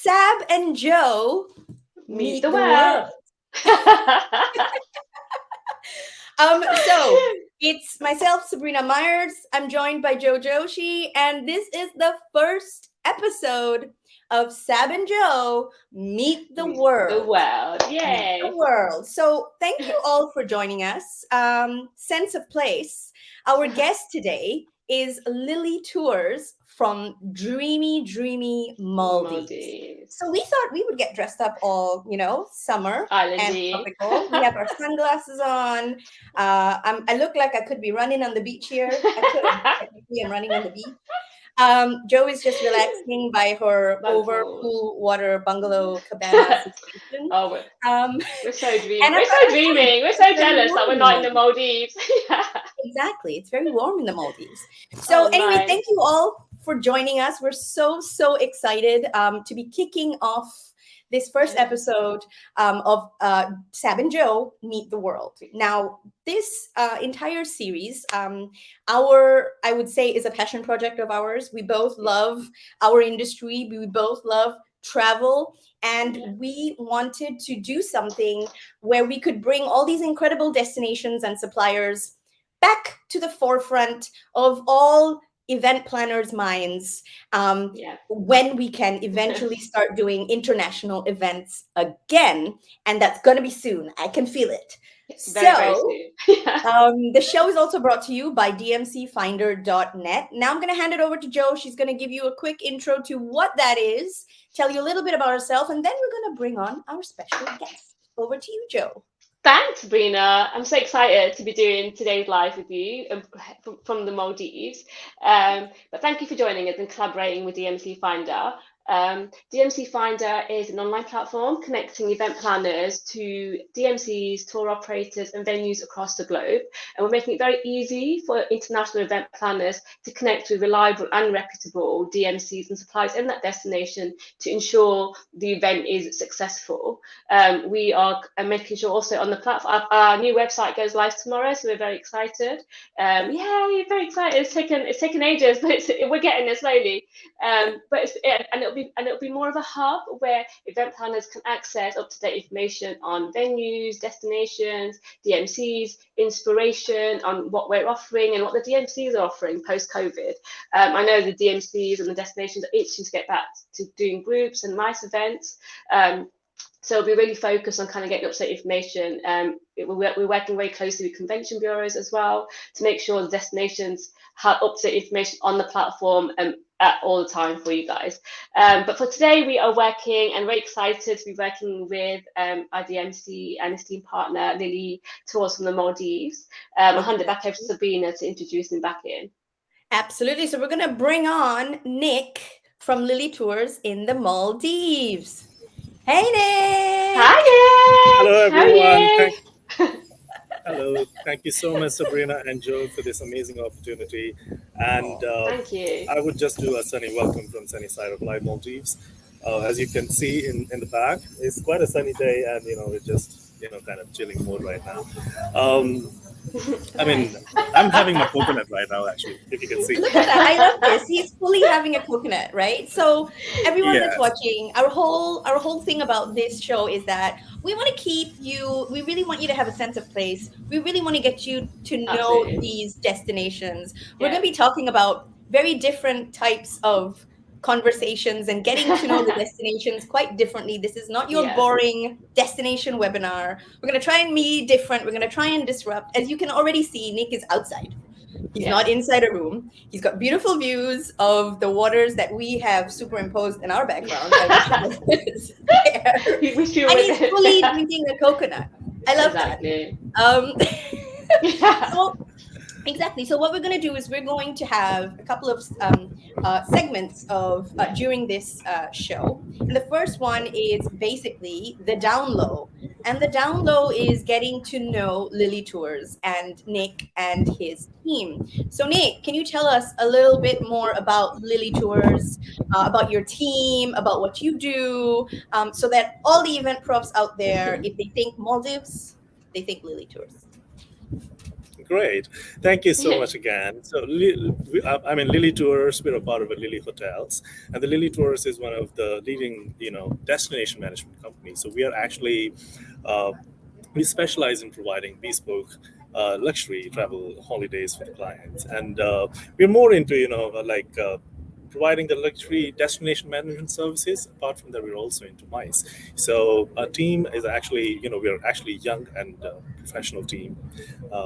Sab and Joe Meet meet the the world. world. So it's myself, Sabrina Myers. I'm joined by Joe Joshi, and this is the first episode of Sab and Joe Meet the Meet the World. world. Meet the Yay. world. So thank you all for joining us. Sense of place. Our guest today is Lily Tours from dreamy Maldives. Maldives. So we thought we would get dressed up all, summer and Islandy. tropical. We have our sunglasses on. I look like I could be running on the beach here. I could. Technically, I'm running on the beach. Joe is just relaxing by her By the over pool. pool water bungalow cabana situation. Oh, Um, we're so dreamy. and We're I've got so to say, dreaming. We're it's so very jealous that warm we're in the not in the Maldives. Maldives. Exactly. It's very warm in the Maldives. So, Oh, anyway, nice. thank you all for joining us. We're so excited to be kicking off this first episode of Sab and Joe Meet the World. Now, this entire series, I would say, is a passion project of ours. We both love our industry. We both love travel. And Yeah. we wanted to do something where we could bring all these incredible destinations and suppliers back to the forefront of all event planners' minds Yeah. when we can eventually start doing international events again. And that's going to be soon. I can feel it. Very So, soon. Yeah. the show is also brought to you by dmcfinder.net. Now I'm going to hand it over to Joe. She's going to give you a quick intro to what that is, tell you a little bit about herself, and then we're going to bring on our special guest. Over to you, Joe. Thanks, Sabrina. I'm so excited to be doing today's live with you from the Maldives. But thank you for joining us and collaborating with DMC Finder. DMC Finder is an online platform connecting event planners to DMCs, tour operators, and venues across the globe. And we're making it very easy for international event planners to connect with reliable and reputable DMCs and suppliers in that destination to ensure the event is successful. We are making sure also on the platform, our new website goes live tomorrow, so we're very excited. Yeah, very excited. It's taken ages, but we're getting there slowly. And it'll be more of a hub where event planners can access up to date information on venues, destinations, DMCs, inspiration on what we're offering and what the DMCs are offering post COVID. I know the DMCs and the destinations are itching to get back to doing groups and MICE events. So we'll be really focused on kind of getting up-to-date information. We're working very closely with convention bureaus as well to make sure the destinations have up-to-date information on the platform at all the time for you guys. But for today, we are working and very excited to be working with our DMC and esteemed partner, Lily Tours from the Maldives. I'll hand it back over to Sabrina to introduce him back in. Absolutely. So we're going to bring on Nick from Lily Tours in the Maldives. Hey, Nick. Hi, Nick. Hello, How are everyone. you? Hello. Thank you so much, Sabrina and Joe, for this amazing opportunity. And Thank you. I would just do a sunny welcome from sunny side of Live Maldives. As you can see in the back, it's quite a sunny day, and we're just kind of chilling mode right now. I mean, I'm having my coconut right now, actually, if you can see. Look at that. I love this. He's fully having a coconut, right? So everyone that's Yes. watching, our whole thing about this show is that we want to we really want you to have a sense of place. We really want to get you to know Absolutely. these destinations. We're Yeah. going to be talking about very different types of conversations and getting to know the destinations quite differently. This is not your Yeah. boring destination webinar. We're going to try and be different. We're going to try and disrupt. As you can already see, Nick is outside. He's not inside a room. He's got beautiful views of the waters that we have superimposed in our background. I wish there. We feel And with he's fully drinking a coconut. I love exactly. that. Yeah. So exactly. So what we're going to do is we're going to have a couple of segments of during this show, and the first one is basically the down low, and the down low is getting to know Lily Tours and Nick and his team. So Nick, can you tell us a little bit more about Lily Tours, about your team, about what you do, so that all the event profs out there, if they think Maldives, they think Lily Tours. Great. Thank you so much again. So, I mean, Lily Tours, we're a part of a Lily Hotels, and the Lily Tours is one of the leading, destination management companies. So we are actually, uh, we specialize in providing bespoke luxury travel holidays for the clients, and we're more into, providing the luxury destination management services. Apart from that, we're also into MICE. So our team is actually, we're actually young and professional team,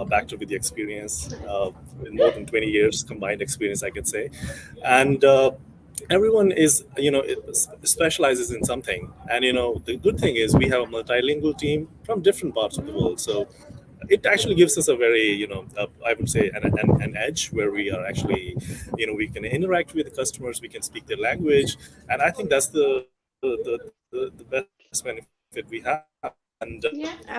backed up with the experience, with more than 20 years combined experience, I could say. And everyone is, specializes in something. And, the good thing is we have a multilingual team from different parts of the world. So it actually gives us a very, I would say, an edge where we are actually, we can interact with the customers, we can speak their language, and I think that's the best benefit we have. And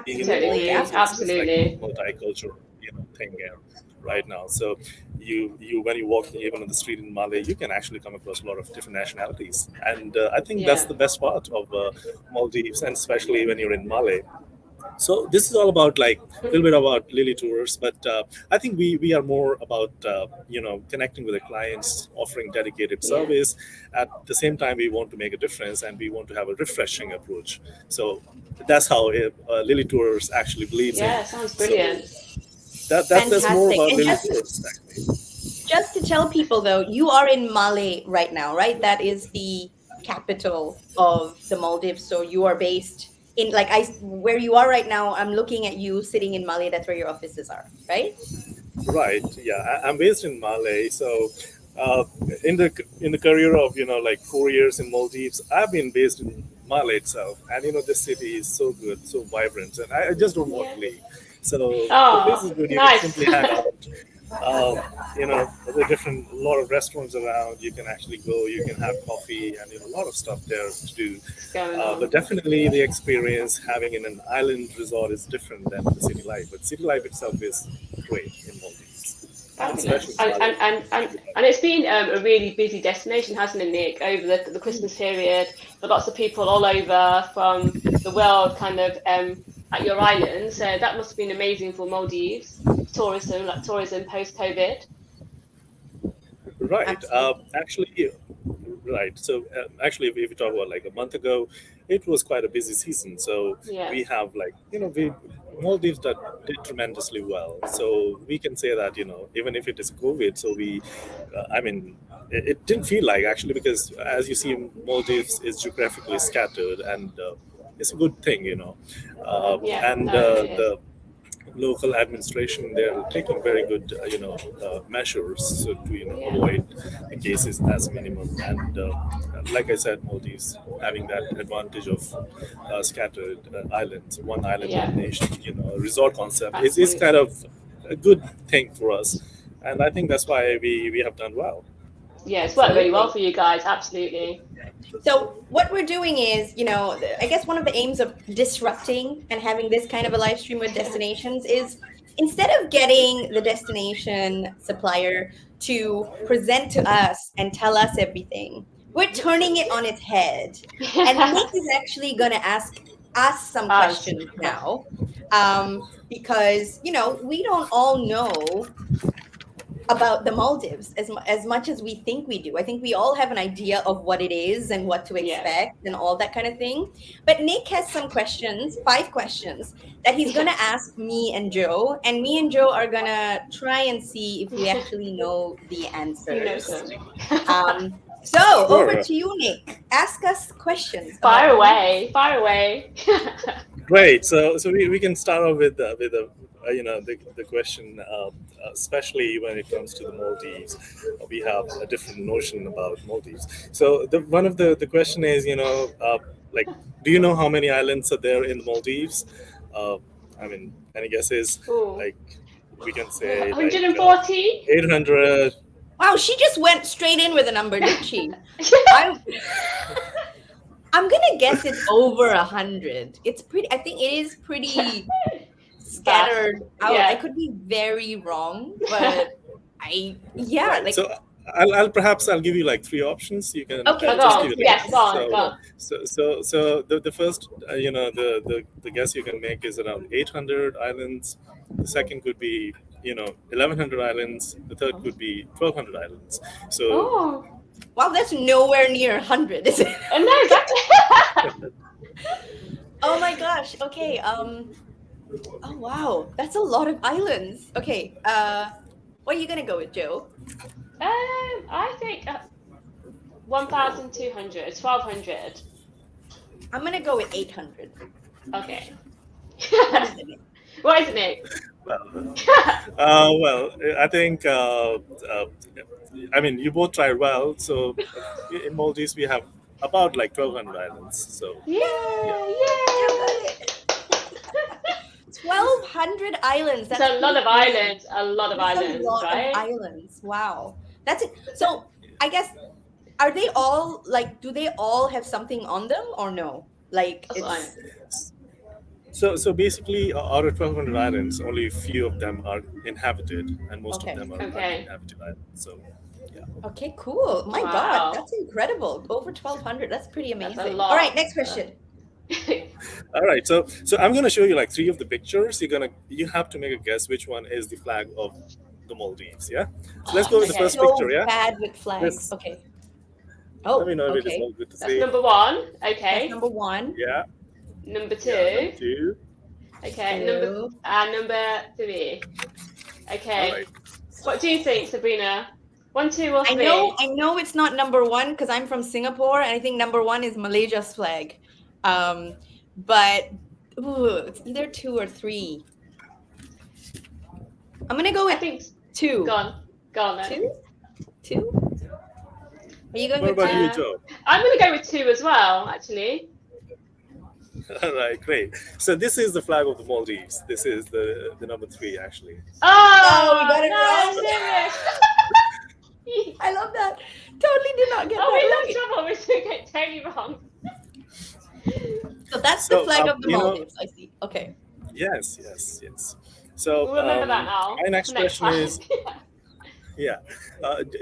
being in the Yeah, Maldives, totally Absolutely, it's agree. like a absolutely. Absolutely. multicultural, thing here right now. So you when you walk even on the street in Malay, you can actually come across a lot of different nationalities, and I think that's Yeah. the best part of Maldives, and especially when you're in Malay. So this is all about like a little bit about Lily Tours, but I think we are more about connecting with the clients, offering dedicated Yeah. service. At the same time, we want to make a difference and we want to have a refreshing approach. So that's how Lily Tours actually believes in. Yeah, sounds So brilliant. that's more Fantastic. about And Lily just Tours actually. to tell people though, you are in Male right now, right? That is the capital of the Maldives. So you are based in like I where you are right now. I'm looking at you sitting in Male. That's where your offices are, right? Right. Yeah, I'm based in Malay. So, uh, in the career of like 4 years in Maldives, I've been based in Malay itself, and this city is so good, so vibrant, and I just don't want Yeah. to leave. So the place Oh, is good. You can nice. simply hang out. There's a different lot of restaurants around. You can actually go. You can have coffee, and a lot of stuff there to do. What's going But on? definitely, the experience having in an island resort is different than the city life. But city life itself is great in Maldives, especially Fabulous. in Bali. And it's been a really busy destination, hasn't it, Nick, over the Christmas period. There are lots of people all over from the world kind of at your island. So that must have been amazing for Maldives, tourism, like tourism post-COVID. Right. Absolutely. Actually, right. So actually, if we talk about like a month ago, it was quite a busy season. So Yeah. we have like we Maldives that did tremendously well. So we can say that even if it is COVID, so I mean, it didn't feel like actually because as you see, Maldives is geographically scattered and it's a good thing. Yeah. And No, it is. the local administration they're taking very good measures so to Yeah. avoid the cases as minimum and like I said Maldives having that advantage of scattered islands, one island Yeah. one nation, resort concept is kind Absolutely. of a good thing for us, and I think that's why we have done well. Yeah, it's worked really well Absolutely. for you guys. Absolutely. So what we're doing is, I guess one of the aims of disrupting and having this kind of a live stream with destinations is instead of getting the destination supplier to present to us and tell us everything, we're turning it on its head. And Nick is actually going to ask us some Us. questions now, because, we don't all know about the Maldives as much as we think we do. I think we all have an idea of what it is and what to Yeah. expect and all that kind of thing. But Nick has some questions, 5 questions that he's going Yeah. to ask me and Joe. And me and Joe are going to try and see if we actually know the You know answers. them. So over Sure. to you, Nick. Ask us questions about Fire the away. Maldives. Fire away. Great. So we can start off with the question, especially when it comes to the Maldives, we have a different notion about Maldives. So one of the question is like, do you know how many islands are there in the Maldives? Uh, I mean, any guesses? Ooh. Like we can say like 140? 800. Wow, she just went straight in with a number, didn't she? I'm I'm gonna guess it's over 100. It's pretty. I think it is pretty Fast. scattered out. I Yeah. could be very wrong, but yeah, Right. like So I'll give you like three options. You can okay, Oh, go just on. give it a Yes, guess. go yes. on. Go So on. the first the guess you can make is around 800 islands. The second could be 1,100 islands. The third could be 1,200 islands. So Oh, Wow, that's nowhere near 100, is it? no, exactly. Oh my gosh. Okay. Oh wow, that's a lot of islands. Okay. What are you gonna go with, Joe? I think 1,200, 1,200. I'm gonna go with 800. Okay. What is it? What is it, Nick? well, I think you both tried well. So in Maldives we have about like 1,200 islands. So Yeah, yeah. You got yay! it. 1,200 islands. It's That's a lot pretty of crazy. islands, a lot of That's a islands, lot of right? islands. Wow. That's it. So I guess, are they all like, do they all have something on them or no? Like That's what it's So basically, out of 1,200 islands, only a few of them are inhabited, and most okay. of them are Okay. uninhabited islands. So yeah. Okay, cool. My God, Wow. that's incredible. Over 1,200. That's pretty That's amazing. a All right, lot. next question. All right. So I'm gonna show you like three of the pictures. You have to make a guess which one is the flag of the Maldives. Yeah. So let's Oh, go I'm with the Okay. first so picture. Yeah. bad with flags. This. Okay. Let me Oh, know if it is okay. all good to That's see. number one. That's Okay. number one. Yeah. Number Yeah. Number two. two. Okay. Two. Number three. All Okay. right. What do you think, Sabrina? 1, 2, or I 3? know it's not number one because I'm from Singapore, and I think number one is Malaysia's flag. But it's either two or three. I'm gonna go I with think. two. Go on then. Two? Are you going What with about you, two? Joe? I'm going to go with 2 as well, actually. All right, great. So this is the flag of the Maldives. This is the number three, actually. Oh, we got it no, wrong. serious. I love that. Totally did not get Oh, that we right. love trouble. We took it totally wrong. So that's the So, flag of the you know- Maldives. I see. Okay. Yes. So We'll remember that now. my next for next question time. is, yeah,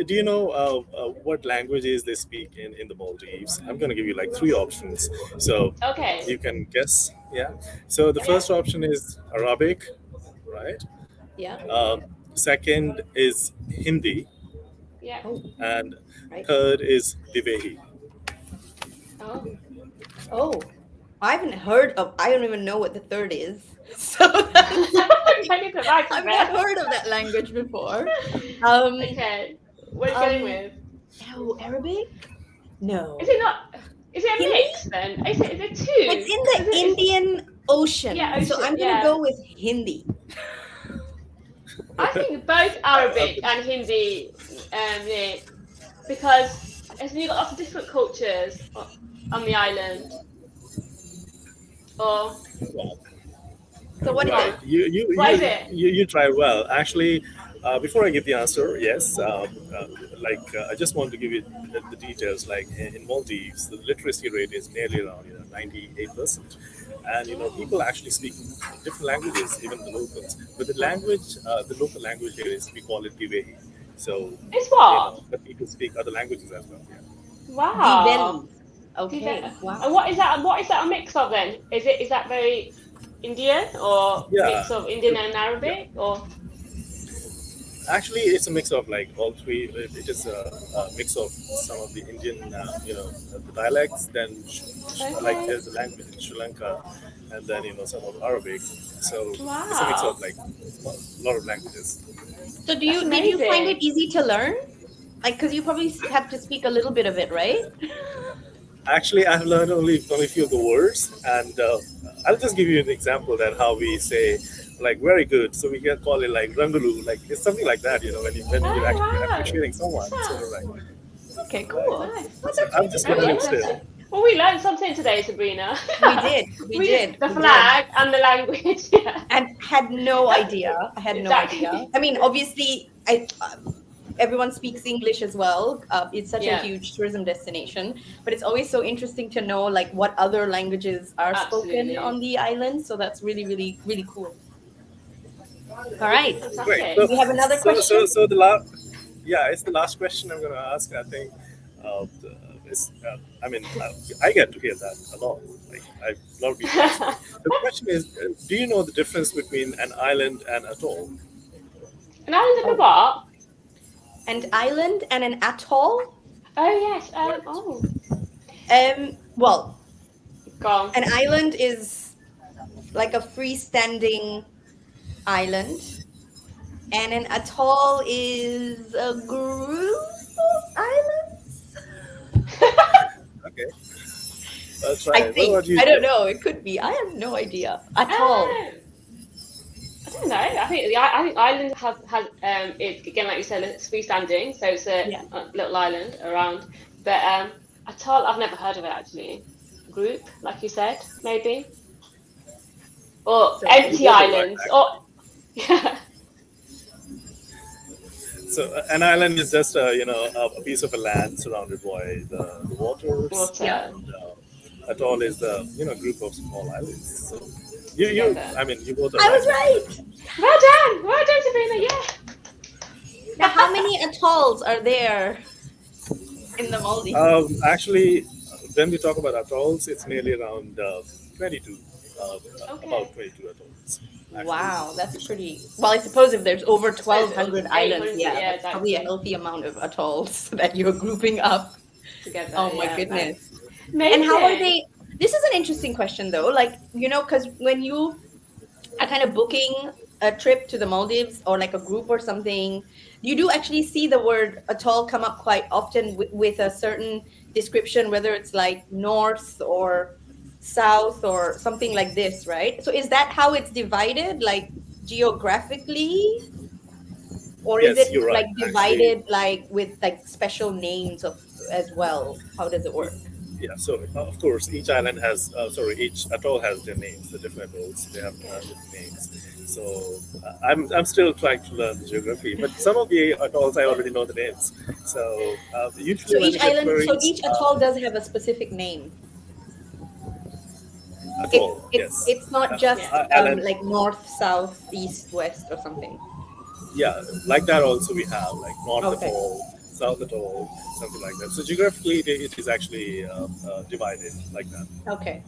do you know what languages they speak in the Maldives? I'm going to give you like three options, so Okay. you can guess. Yeah. So the Yeah. first option is Arabic, right? Yeah. Second is Hindi, Yeah. Oh, and right. third is Divehi. Oh. Oh, I don't even know what the third is. So I need to write I've it. not heard of that language before. Okay. What are you going with? Oh, Arabic? No. Is it not? Is it a Hindi? mix then? Is it 2? It's in the Indian Ocean. Yeah, So ocean, I'm gonna yeah. go with Hindi. I think both Arabic and Hindi, yeah, because you've got lots of different cultures on the island. Or So what is Right. it? What is it? You tried well. Actually, before I give the answer, yes, I just want to give you the details. Like in Maldives, the literacy rate is nearly around 98%, and people actually speak different languages, even the locals. But the local language here is we call it Divehi. So It's what? the people speak other languages as well. Yeah. Wow. Divelis. Okay. Wow. And what is that? What is that a mix of then? Is that very Indian or Yeah. mix of Indian and Arabic or? Actually, it's a mix of like all three. It is a mix of some of the Indian, the dialects. Then, like there's a language in Sri Lanka, and then some of Arabic. So it's a mix Wow. of like a lot of languages. So did you amazing. find it easy to learn? Like, because you probably have to speak a little bit of it, right? Actually, I've learned only a few of the words, and I'll just give you an example that how we say like very good. So we can call it like rangalu, like it's something like that. When you're actually wow. appreciating someone. So like, Okay, cool. Nice. Well, that's I'm just really learning cool. still. Well, we learned something today, Sabrina. We did. We did. The we flag and the language. Yeah. And had no idea. I had no Exactly. idea. I mean, obviously, everyone speaks English as well. It's such a Yeah. huge tourism destination, but it's always so interesting to know like what other languages are Absolutely. spoken on the island. So that's really, really, really cool. All right. Fantastic. Great. We have another question? So the last, yeah, it's the last question I'm going to ask. I think, I get to hear that a lot. Like a lot of people. Ask me. The question is, do you know the difference between an island and atoll? An island of Oh. a what? An island and an atoll. Oh yes. Well, Go on. an island is like a freestanding island, and an atoll is a group of islands. Okay, I'll try. I What think. about you? I don't know. It could be. I have no idea. Atoll. I don't know. I think island has it's again, like you said, it's freestanding, so it's a Yeah. little island around. But atoll, I've never heard of it actually. Group, like you said, maybe, or So empty you both are islands, right, or yeah. So an island is just a piece of a land surrounded by the waters. Water. Yeah. And atoll is the group of small islands. So you Together. I mean you both are I was right. Well done, Sabrina. Yeah. Now, how many atolls are there in the Maldives? Actually, when we talk about atolls, it's nearly around 22, about 22 atolls. Actually. Wow, that's pretty. Well, I suppose if there's over 1,200 islands, 800, yeah, yeah, that's probably a exactly. healthy amount of atolls that you're grouping up. Together. Oh my yeah, goodness. Amazing. And how are they? This is an interesting question, though. Like, because when you are kind of booking a trip to the Maldives or like a group or something, you do actually see the word atoll come up quite often with a certain description, whether it's like north or south or something like this, right? So is that how it's divided, like geographically? Or is Yes, it you're right. like divided like with like special names of as well? How does it work? Yeah, so of course each island has, each atoll has their names, the different atolls. They have different names. So I'm still trying to learn geography, but some of the atolls I already know the names. So usually So when each you get island, so queries, each atoll does have a specific name. atoll, It's yes, not just island, like north, south, east, west, or something. yeah, like that also we have like north Okay. atoll, south atoll, something like that. So geographically it is actually divided like that. Okay.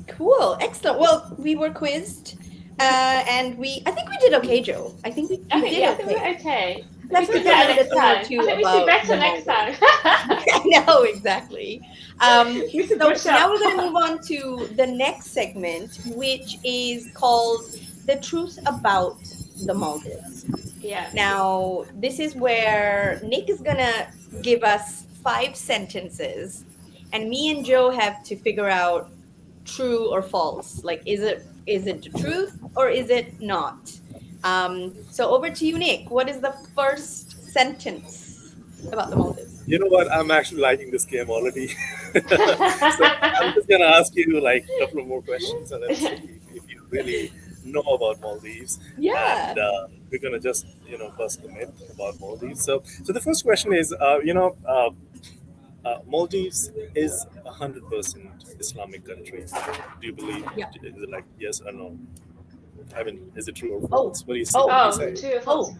Cool. Excellent. Well, we were quizzed, and I think we did okay, Joe. I think we I think did we're okay. okay. Let's We could get do another better thing or next time. two I think we should do about better the next Maldives. time. I know, exactly. We should So brush now up. we're going to move on to the next segment, which is called The Truth About the Maldives. Yeah. Now, this is where Nick is going to give us 5 sentences, and me and Joe have to figure out true or false. Like, is it the truth or is it not? So over to you, Nick. What is the first sentence about the Maldives? You know what? I'm actually liking this game already. So I'm just gonna ask you like a couple of more questions, and then see if you really know about Maldives. Yeah. And we're gonna just bust the myth about Maldives. So the first question is, Maldives is 100% Islamic country. Do you believe? Yeah. Is it like yes or no? I mean, is it true or Oh. false? What do you say? Oh. What do you say? True or false? Oh,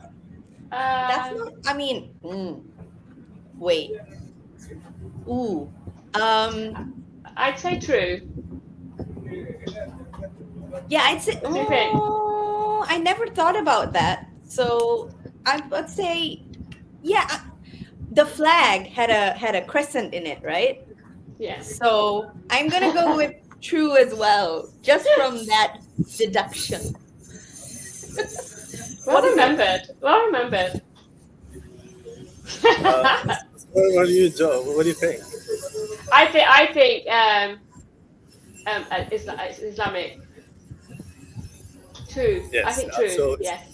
that's not. I mean, wait. Ooh. I'd say true. Yeah, I'd say. What do you think? Oh, I never thought about that. So I would say, yeah. The flag had a crescent in it, right? Yes. So I'm gonna go with true as well, just from that deduction. Well remembered. Well remembered. What do you, Joe? What do you think? I think it's Islamic. True. Yes, I think true. so- yes.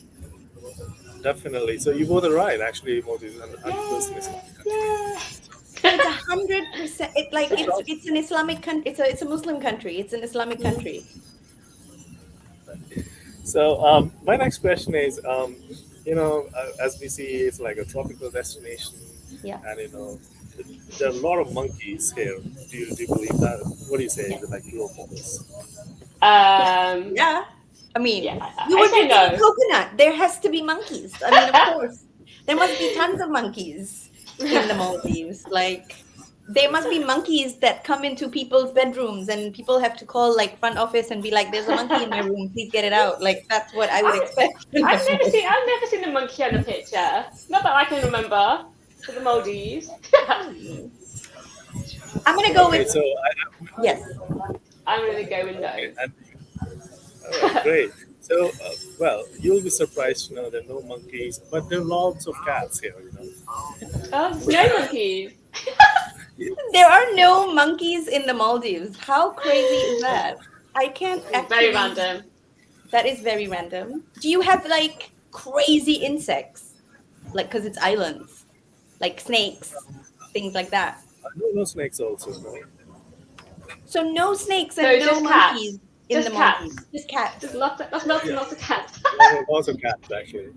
Definitely. So you both are right. Actually, Maldives is 100% Islamic country. Yeah. It's 100%. It's an Islamic country. It's a Muslim country. It's an Islamic country. So my next question is, as we see, it's like a tropical destination. Yeah. And there are a lot of monkeys here. Do you believe that? What do you say? Is it like true or false? Yeah. I mean, Yeah, you I were say drinking no. coconut. There has to be monkeys. I mean, of course, there must be tons of monkeys in the Maldives. Like, there must be monkeys that come into people's bedrooms and people have to call like front office and be like, there's a monkey in your room, please get it out. Like that's what I would expect. I've never seen a monkey on a picture. Not that I can remember. For the Maldives. I'm gonna go Okay, with so yes. I'm gonna go with no. okay, all right, great. So, well, you'll be surprised to know there are no monkeys, but there are lots of cats here. Oh, no monkeys. There are no monkeys in the Maldives. How crazy is that? I can't actually. Very random. That is very random. Do you have like crazy insects? Like, because it's islands, like snakes, things like that. No snakes also. No. So no snakes and No, no just monkeys cats. in Just the cats. Maldives. Just cats. Just lots of cats. Lots of cats actually.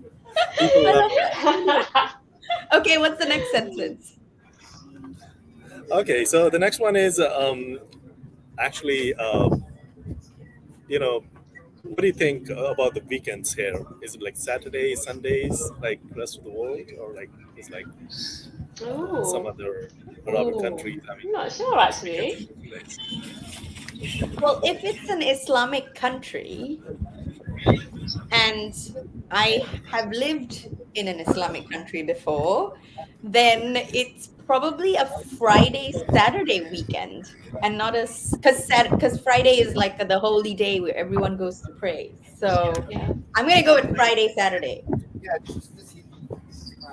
People love cats. Okay, what's the next sentence? Okay, so the next one is actually, what do you think about the weekends here? Is it like Saturdays, Sundays, like the rest of the world, or like it's like some Oh, other Arabic Ooh. countries? I I'm mean, not sure actually. Well, if it's an Islamic country, and I have lived in an Islamic country before, then it's probably a Friday, Saturday weekend, and not a because Friday is like the holy day where everyone goes to pray. So Yeah. I'm gonna go with Friday, Saturday.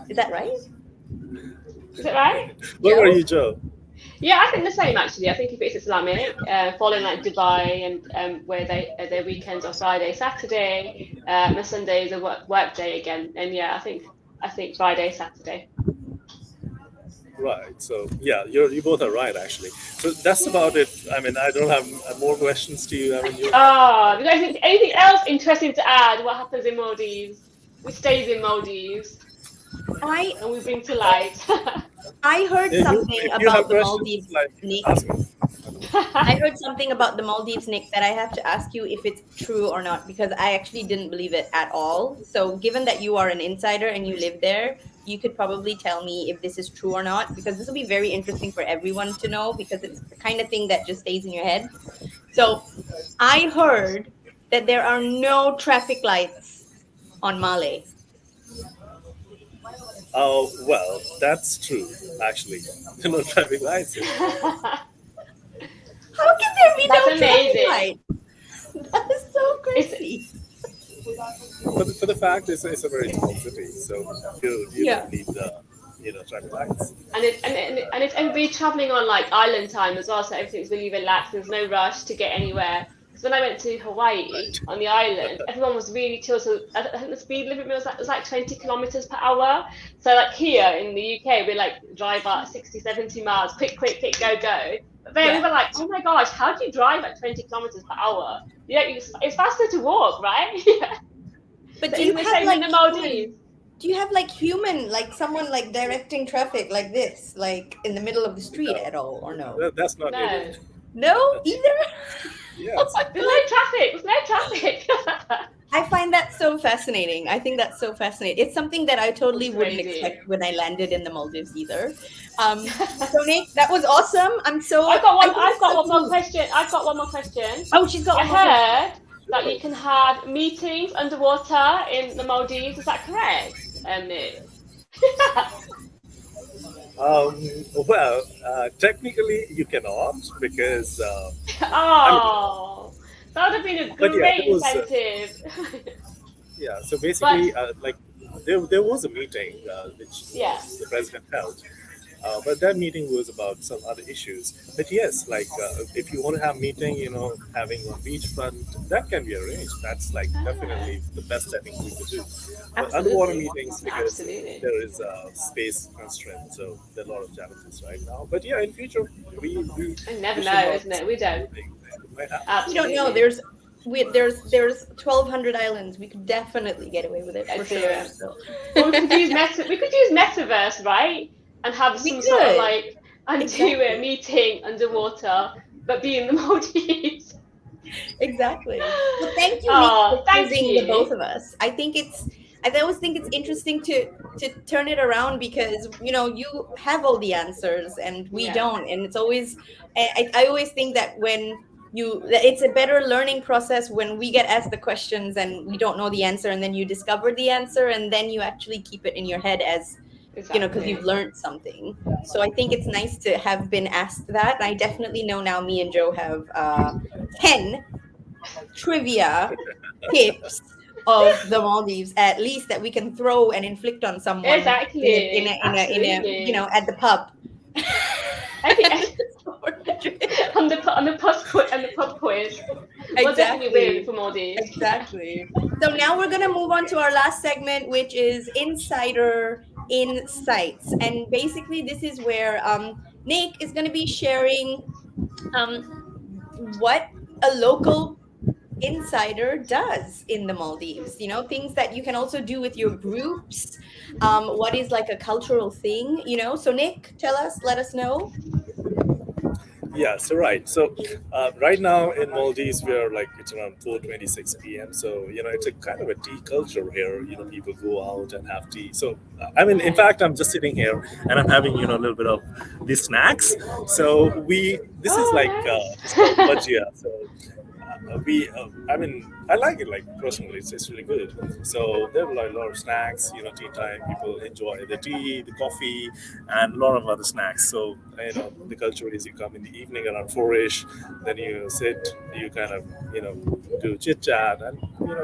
Is that right? Is it right? what Joe? about you, Joe? Yeah, I think the same actually. I think if it's Islamic, following like Dubai and where their weekends are Friday, Saturday, and Sunday is a work day again. And yeah, I think Friday, Saturday. Right. So yeah, you both are right actually. So that's about it. I mean, I don't have more questions to you. I mean, you. Ah, you guys, anything else interesting to add? What happens in Maldives? Which stays in Maldives, I and we bring to light. I heard Yeah, something if you have about the questions, Maldives, like Nick. ask me. I heard something about the Maldives, Nick, that I have to ask you if it's true or not, because I actually didn't believe it at all. So, given that you are an insider and you live there, you could probably tell me if this is true or not, because this will be very interesting for everyone to know, because it's the kind of thing that just stays in your head. So, I heard that there are no traffic lights on Malé. Oh well, that's true. Actually, no traffic lights. How can there be That's no traffic amazing. light? That is so It's- crazy. For the fact it's a very small city, so you Yeah. don't need the traffic lights. And it's everybody traveling on like island time as well, so everything's really relaxed. There's no rush to get anywhere. Because when I went to Hawaii on the island, everyone was really chill. So I think the speed limit was like 20 kilometers per hour. So like here in the UK, we like drive at 60, 70 miles, quick, go. But then we were like, oh my gosh, how do you drive at 20 kilometers per hour? Yeah, it's faster to walk, right? But So do you isn't the have same like in the Maldives? do you have like human, like someone like directing traffic like this, like in the middle of the street at all, or no? That's not No. it. No, either. Yes. There's no traffic. I find that so fascinating. I think that's so fascinating. It's something that I totally It's wouldn't crazy. expect when I landed in the Maldives either. So Nick, that was awesome. I'm so. I've got one so more moved. question. I've got one more question. Oh, she's got I one more question. heard that you can have meetings underwater in the Maldives. Is that correct, Nick? Well, technically you cannot because Oh, that would have been a But yeah, great it was, incentive. yeah. So basically, like there was a meeting which Yeah. the president held. But that meeting was about some other issues. But yes, like if you want to have meeting, having on beachfront, that can be arranged. That's like definitely the best setting we could do. But underwater meetings, because Absolutely. there is a space constraint, so there are a lot of challenges right now. But yeah, in future, we I never we know, should not- isn't it? We don't. might happen. You Absolutely. don't know. There's 1,200 islands. We could definitely get away with it for sure. Yeah. So. Or we could use metaverse, right? And have We some sort of could. like do Exactly. a meeting underwater, but be in the Maldives. Exactly. Well, thank you, Oh, Nick, for thank choosing you. the both of us. I think I always think it's interesting to turn it around because you have all the answers and we Yeah, don't, and it's always I always think that that it's a better learning process when we get asked the questions and we don't know the answer, and then you discover the answer and then you actually keep it in your head as because exactly. you've learned something. So I think it's nice to have been asked that. And I definitely know now me and Joe have 10 trivia tips of the Maldives, at least, that we can throw and inflict on someone Exactly, absolutely. at the pub. I think on the pub quiz, we'll definitely win Exactly. for Maldives. Exactly. So now we're going to move on to our last segment, which is Insider Insights. And basically, this is where Nick is going to be sharing um, what a local insider does in the Maldives. Things that you can also do with your groups. What is like a cultural thing. So Nick, let us know. Yeah, so right. So right now in Maldives, we're like it's around 4:26 p.m. So it's a kind of a tea culture here. People go out and have tea. So I mean, in fact, I'm just sitting here and I'm having a little bit of these snacks. So this is like Oh, it's called nice. bhajia. So I mean, I like it. Like personally, it's really good. So there are like a lot of snacks. Tea time. People enjoy the tea, the coffee, and a lot of other snacks. So the culture is you come in the evening around 4ish, then you sit, you kind of do chit chat, and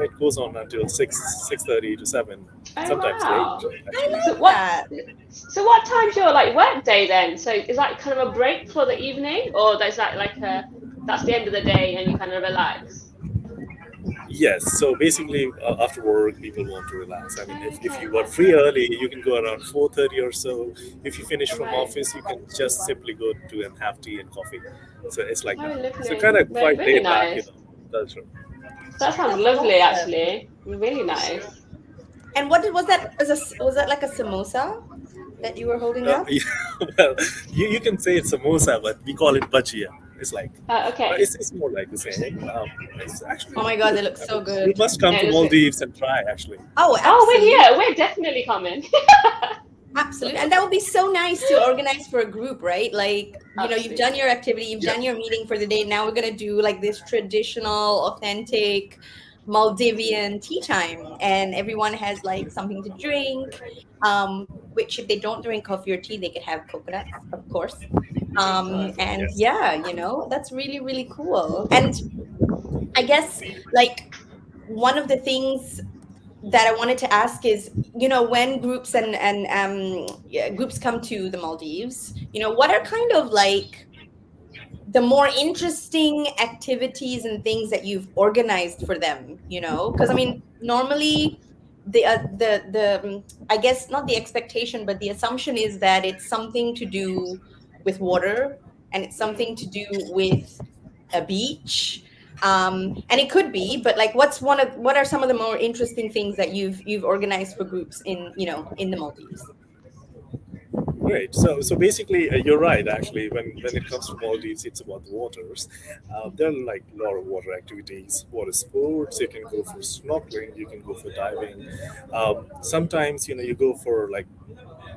it goes on until 6:30 to 7, Oh sometimes late wow. I actually. So like what? that. So what time's your like work day then? So is that kind of a break for the evening, or is that like a that's the end of the day and you kind of relax? Yes, so basically after work people want to relax. I mean, if Okay, you are free early, you can go around 4:30 or so. If you finish from right. office, you can just simply go to and have tea and coffee. So it's like Oh, that. So lovely. kind of quite Really laid back, nice. culture. That sounds That's lovely, awesome. actually. Really nice. And was that? Was that like a samosa that you were holding up? Yeah, well, you can say it's samosa, but we call it bhajia. It's like, Okay. it's more like the same. It's actually Oh my God, good. they look I so mean, you good. must come Yeah, to Maldives and try. Actually, Oh, oh, we're absolutely. here. We're definitely coming. Absolutely. And that would be so nice to organize for a group, right? Like, you've done your Absolutely. activity, you've yeah, done your meeting for the day. Now we're going to do like this traditional, authentic Maldivian tea time. And everyone has like something to drink, which if they don't drink coffee or tea, they could have coconuts, of course. Of course. And yes. yeah, that's really, really cool. And I guess like one of the things that I wanted to ask is, when groups and yeah, groups come to the Maldives, what are kind of like the more interesting activities and things that you've organized for them? Because I mean, normally the I guess not the expectation, but the assumption is that it's something to do with water and it's something to do with a beach, and it could be, but like what are some of the more interesting things that you've organized for groups in the Maldives? Great. So basically, you're right. Actually, when it comes to Maldives, it's about the waters. There are like a lot of water activities, water sports. You can go for snorkeling. You can go for diving. Sometimes you go for like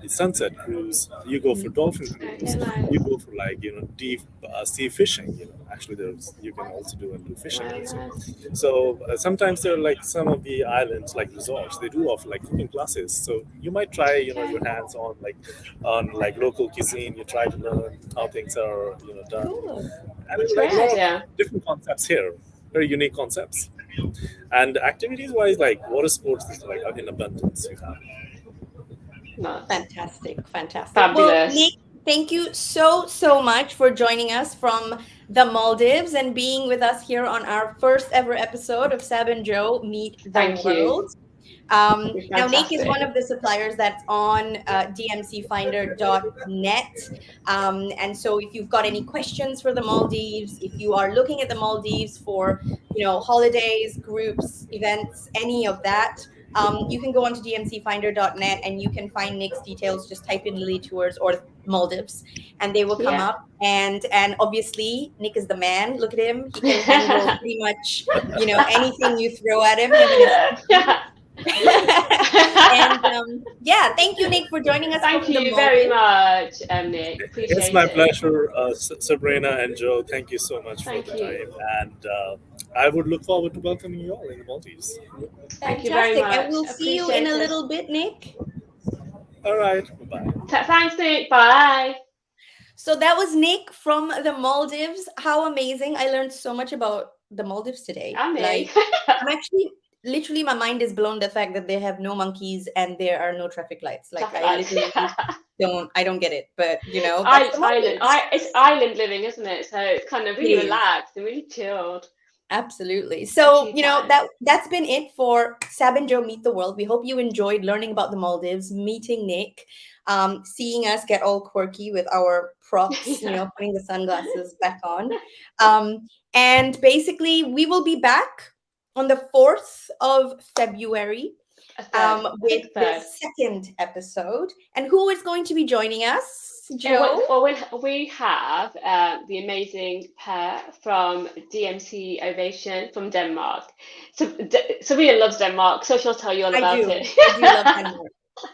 the sunset cruise. You go for dolphin Okay, cruise. nice. You go for like deep sea fishing. Actually, there's you can also do and do fishing Very also. nice. So sometimes there are like some of the islands, like resorts, they do offer like cooking classes. So you might try, Okay. your hands on like local cuisine. You try to learn how things are, done, Cool. and it's like a Great lot of idea. different concepts here, very unique concepts. And activities wise, like water sports is like in abundance. You have. Nice. Fantastic, fantastic. Well, Nick, Fabulous. thank you so much for joining us from the Maldives and being with us here on our first ever episode of Sab and Joe Meet the Thank you. World. You're Now, Nick is one fantastic. of the suppliers that's on dmcfinder.net. And so if you've got any questions for the Maldives, if you are looking at the Maldives for, holidays, groups, events, any of that, you can go onto dmcfinder.net and you can find Nick's details. Just type in Lily Tours or Maldives and they will come Yeah. up. And obviously, Nick is the man. Look at him. He can handle pretty much, anything you throw at him and his Yeah. And yeah, thank you, Nick, for joining us Thank from the you very Maldives. much, Nick. It's Appreciate my it. pleasure, Sabrina and Joe. Thank you so much for Thank the you. time, and I would look forward to welcoming you all in the Maldives. Thank you very Fantastic. And much. we'll see you in Appreciate a it. little bit, Nick. All right, bye. Thanks, Nick. Bye. So that was Nick from the Maldives. How amazing. I learned so much about the Maldives today. And Like, me. I'm actually, literally, my mind is blown the fact that they have no monkeys and there are no traffic lights. Like, Traffic I lights. literally I don't get it. But, that's the Island. Maldives. It's island living, isn't it? So it's kind of It really is. relaxed and really chilled. Absolutely. A So, tea time. that's been it for Sab and Joe Meet the World. We hope you enjoyed learning about the Maldives, meeting Nick, seeing us get all quirky with our props, Yeah. putting the sunglasses back on. And basically, we will be back on the 4th of February A third. I with think the third. second episode. And who is going to be joining us? Joe? We have the amazing pair from DMC Ovation from Denmark. So Sabrina loves Denmark, so she'll tell you all I about do. it. I do love Denmark.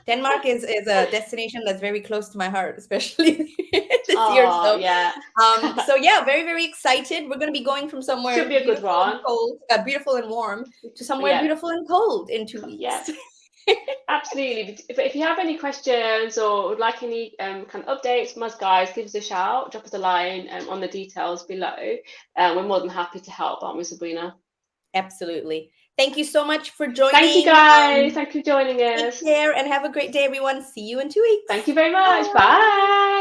Denmark is a destination that's very close to my heart, especially this year. Oh, yeah. So yeah, very, very excited. We're going to be going from somewhere Should be a good beautiful and one. cold, beautiful and warm, to somewhere Yeah. beautiful and cold in 2 weeks. Yeah. Absolutely. But if you have any questions or would like any kind of updates from us, guys, give us a shout, drop us a line on the details below. We're more than happy to help, aren't we, Sabrina? Absolutely. Thank you so much for joining. Thank you, guys. Thank you for joining us. Take care and have a great day, everyone. See you in 2 weeks. Thank you very much. Bye.